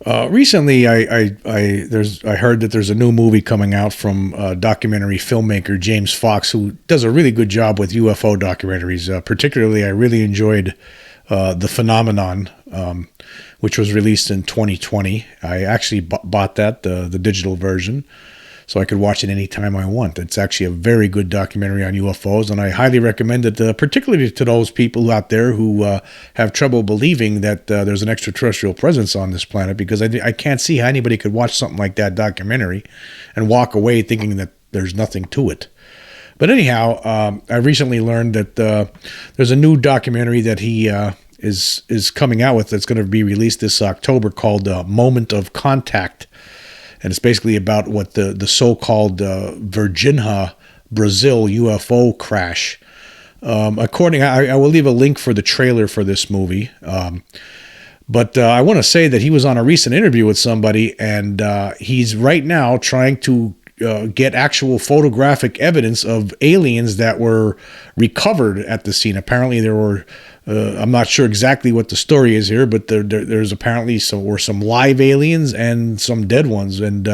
Recently, I heard that there's a new movie coming out from documentary filmmaker James Fox, who does a really good job with UFO documentaries. Particularly, I really enjoyed The Phenomenon, which was released in 2020. I actually bought that, the digital version, so I could watch it anytime I want. It's actually a very good documentary on UFOs, and I highly recommend it, particularly to those people out there who have trouble believing that there's an extraterrestrial presence on this planet, because I can't see how anybody could watch something like that documentary and walk away thinking that there's nothing to it. But anyhow, I recently learned that there's a new documentary that he is coming out with that's going to be released this October called Moment of Contact. And it's basically about what the so-called Varginha, Brazil UFO crash. I will leave a link for the trailer for this movie. But I want to say that he was on a recent interview with somebody, and he's right now trying to get actual photographic evidence of aliens that were recovered at the scene. Apparently there were, I'm not sure exactly what the story is here, but there's apparently some live aliens and some dead ones. And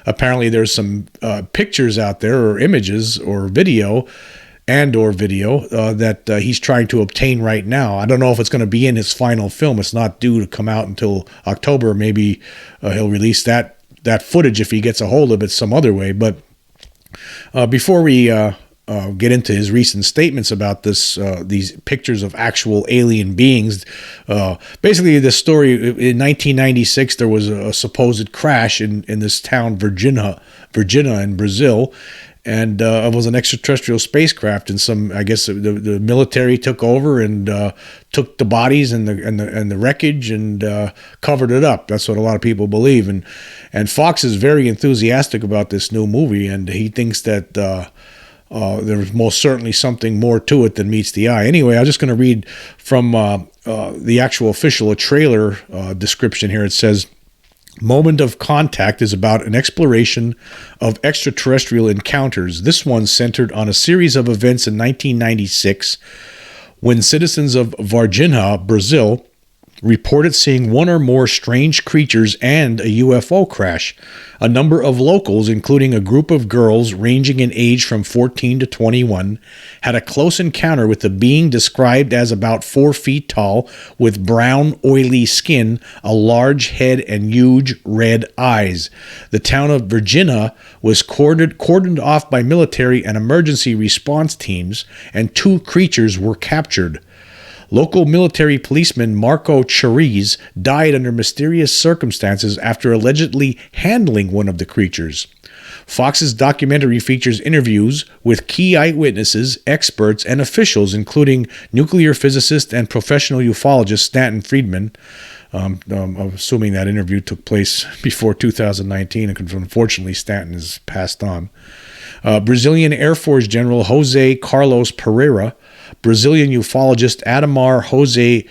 apparently there's some pictures out there, or images, or video that he's trying to obtain right now. I don't know if it's going to be in his final film. It's not due to come out until October. Maybe he'll release that footage if he gets a hold of it some other way. But before we get into his recent statements about these pictures of actual alien beings, basically this story, in 1996 there was a supposed crash in this town Varginha in Brazil. And it was an extraterrestrial spacecraft, and I guess the military took over and took the bodies and the wreckage and covered it up. That's what a lot of people believe. And Fox is very enthusiastic about this new movie, and he thinks that there's most certainly something more to it than meets the eye. Anyway, I'm just going to read from the actual official trailer description here. It says, Moment of Contact is about an exploration of extraterrestrial encounters. This one centered on a series of events in 1996 when citizens of Varginha, Brazil, reported seeing one or more strange creatures and a UFO crash. A number of locals, including a group of girls ranging in age from 14 to 21, had a close encounter with a being described as about 4 feet tall, with brown, oily skin, a large head, and huge red eyes. The town of Varginha was cordoned off by military and emergency response teams, and 2 creatures were captured. Local military policeman Marco Chariz died under mysterious circumstances after allegedly handling one of the creatures. Fox's documentary features interviews with key eyewitnesses, experts, and officials, including nuclear physicist and professional ufologist Stanton Friedman. I'm assuming that interview took place before 2019, and unfortunately Stanton has passed on. Brazilian Air Force General Jose Carlos Pereira, Brazilian ufologist Ademar Jose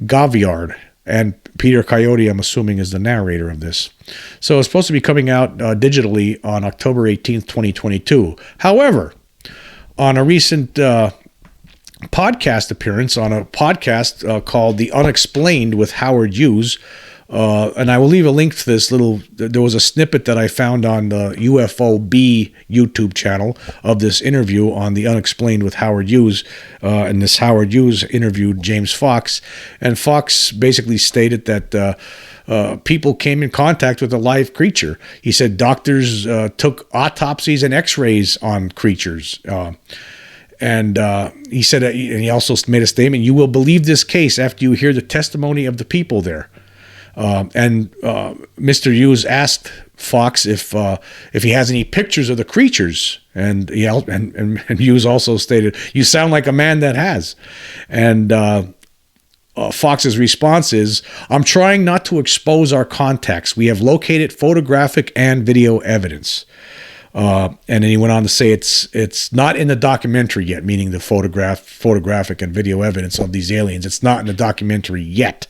Gaviard, and Peter Coyote, I'm assuming, is the narrator of this. So it's supposed to be coming out digitally on October 18th, 2022. However, on a recent podcast appearance on a podcast called The Unexplained with Howard Hughes, and I will leave a link to this there was a snippet that I found on the UFOB YouTube channel of this interview on The Unexplained with Howard Hughes, and this Howard Hughes interviewed James Fox, and Fox basically stated that people came in contact with a live creature. He said doctors took autopsies and x-rays on creatures. And he said, and he also made a statement, "You will believe this case after you hear the testimony of the people there." And Mr. Hughes asked Fox if he has any pictures of the creatures, and Hughes also stated, "You sound like a man that has." And Fox's response is, "I'm trying not to expose our contacts. We have located photographic and video evidence." And then he went on to say it's not in the documentary yet, meaning the photographic and video evidence of these aliens. It's not in the documentary yet.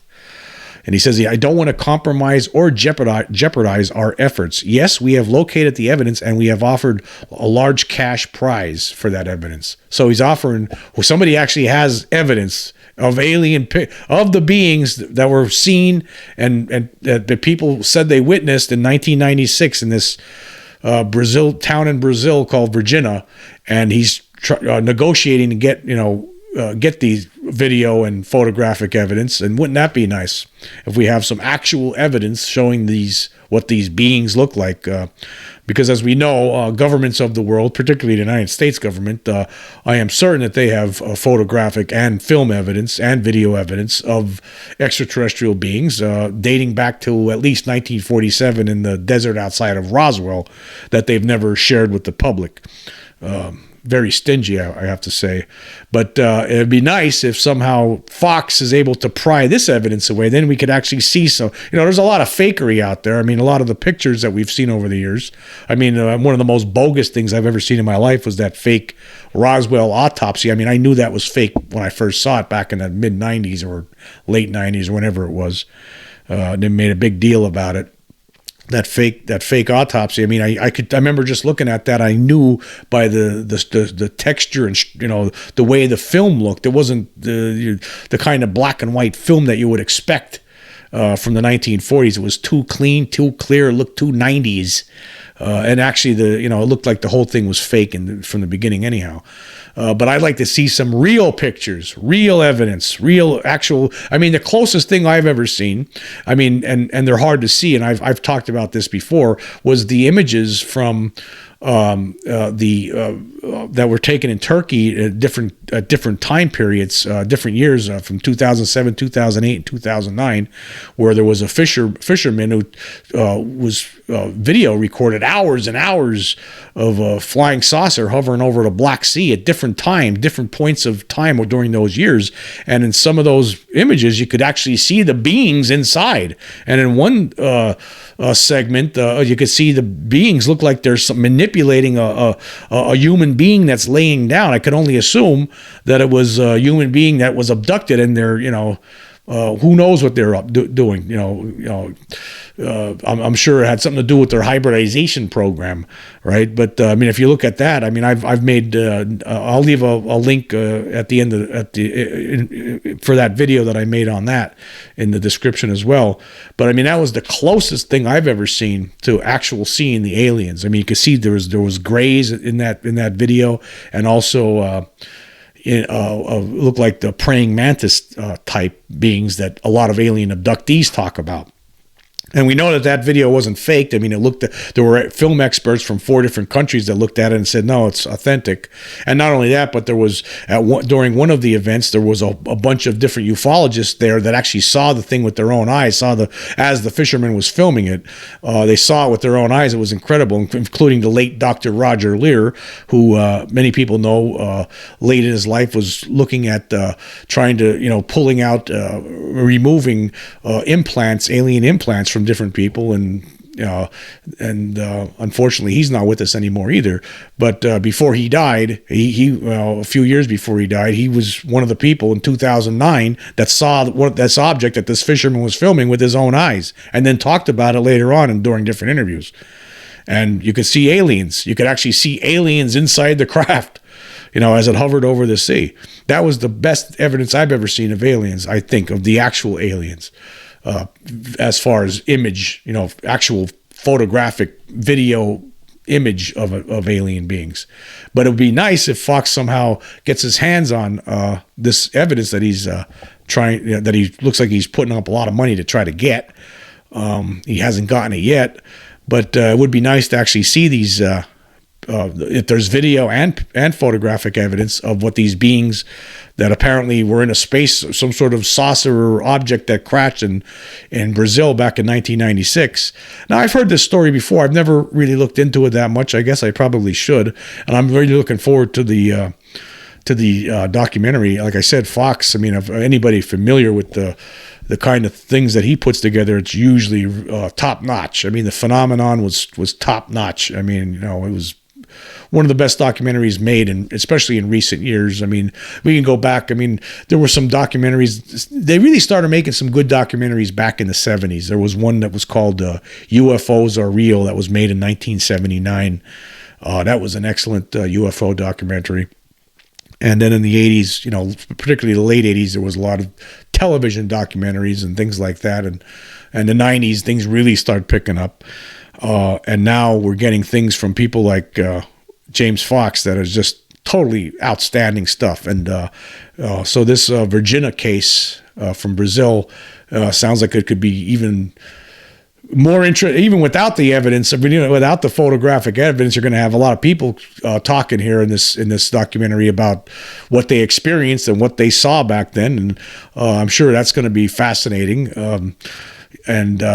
And he says, "I don't want to compromise or jeopardize our efforts. Yes, we have located the evidence, and we have offered a large cash prize for that evidence." So he's offering, well, somebody actually has evidence, of of the beings that were seen and that people said they witnessed in 1996 in this town in Brazil called Varginha, and he's negotiating to get these video and photographic evidence. And wouldn't that be nice if we have some actual evidence showing what these beings look like? Because as we know, governments of the world, particularly the United States government, I am certain that they have photographic and film evidence and video evidence of extraterrestrial beings dating back to at least 1947 in the desert outside of Roswell that they've never shared with the public. Very stingy, I have to say. But it'd be nice if somehow Fox is able to pry this evidence away. Then we could actually see some. There's a lot of fakery out there. I mean, a lot of the pictures that we've seen over the years. I mean, one of the most bogus things I've ever seen in my life was that fake Roswell autopsy. I mean, I knew that was fake when I first saw it back in the mid-'90s or late '90s, or whenever it was. They made a big deal about it. That fake autopsy. I mean, I remember just looking at that. I knew by the texture and the way the film looked. It wasn't the kind of black and white film that you would expect from the 1940s. It was too clean, too clear. It looked too 90s, and actually it looked like the whole thing was fake from the beginning anyhow. But I'd like to see some real pictures, real evidence, real actual. I mean, the closest thing I've ever seen, I mean, and they're hard to see, and I've talked about this before, was the images from that were taken in Turkey at different time periods, different years, from 2007, 2008, and 2009, where there was a fisherman who was video recorded hours and hours of a flying saucer hovering over the Black Sea at different points of time during those years. And in some of those images, you could actually see the beings inside. And in one segment, you could see the beings look like they're manipulating a human being that's laying down. I could only assume that it was a human being that was abducted, and they're who knows what they're doing? I'm sure it had something to do with their hybridization program, right? But I mean, if you look at that, I mean, I've made. I'll leave a link at the end for that video that I made on that in the description as well. But I mean, that was the closest thing I've ever seen to actual seeing the aliens. I mean, you could see there was grays in that video, and also. Look like the praying mantis type beings that a lot of alien abductees talk about. And we know that video wasn't faked. I mean, there were film experts from 4 different countries that looked at it and said, no, it's authentic. And not only that, but there was during one of the events, there was a bunch of different ufologists there that actually saw the thing with their own eyes, as the fisherman was filming it. They saw it with their own eyes. It was incredible, including the late Dr. Roger Lear, who many people know late in his life was looking at trying to, pulling out, removing alien implants from different people, and unfortunately he's not with us anymore either. But before he died, a few years before he died, he was one of the people in 2009 that saw this object that this fisherman was filming with his own eyes, and then talked about it later on and during different interviews. And you could see aliens. You could actually see aliens inside the craft, as it hovered over the sea. That was the best evidence I've ever seen of aliens, I think, of the actual aliens. As far as image, actual photographic video image of alien beings. But it would be nice if Fox somehow gets his hands on this evidence that he's that he looks like he's putting up a lot of money to try to get. He hasn't gotten it yet, but it would be nice to actually see these. If there's video and photographic evidence of what these beings that apparently were in a space, some sort of saucer or object that crashed in Brazil back in 1996. Now, I've heard this story before. I've never really looked into it that much. I guess I probably should, and I'm really looking forward to the documentary. Like I said, Fox. I mean, if anybody familiar with the kind of things that he puts together, it's usually top notch. I mean, the phenomenon was top notch. I mean, it was one of the best documentaries made, and especially in recent years. I mean, we can go back. I mean, there were some documentaries. They really started making some good documentaries back in the 70s. There was one that was called UFOs Are Real that was made in 1979. That was an excellent UFO documentary. And then in the 80s, particularly the late 80s, there was a lot of television documentaries and things like that. And the 90s, things really start picking up. And now we're getting things from people like James Fox that is just totally outstanding stuff. And so this Varginha case from Brazil sounds like it could be even more interesting, even without the evidence, without the photographic evidence. You're going to have a lot of people talking here in this documentary about what they experienced and what they saw back then, and I'm sure that's going to be fascinating.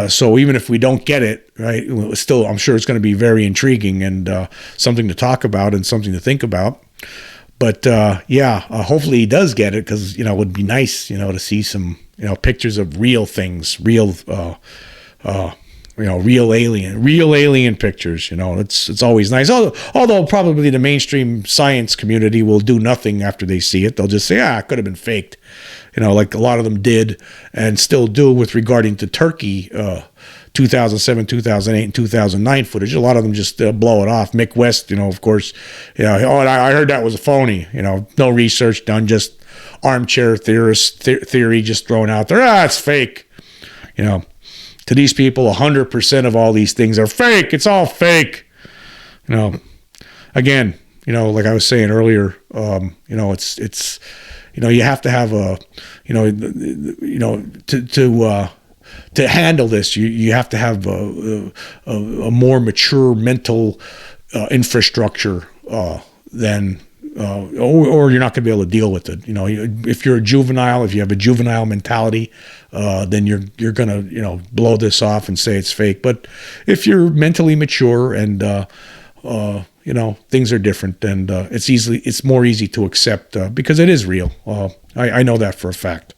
So even if we don't get it right, still I'm sure it's going to be very intriguing and something to talk about and something to think about. But hopefully he does get it, because it would be nice to see some pictures of real things, real alien pictures. It's always nice. Although probably the mainstream science community will do nothing after they see it. They'll just say, it could have been faked, like a lot of them did and still do with regarding to Turkey, 2007, 2008, and 2009 footage. A lot of them just blow it off. Mick West, of course, I heard that was a phony. No research done, just armchair theory just thrown out there. It's fake. To these people, 100% of all these things are fake. It's all fake. Again, like I was saying earlier, it's you have to have to handle this, you have to have a more mature mental infrastructure than. Or you're not going to be able to deal with it. If you're a juvenile, if you have a juvenile mentality, then you're going to blow this off and say it's fake. But if you're mentally mature and things are different, and it's more easy to accept because it is real. I know that for a fact.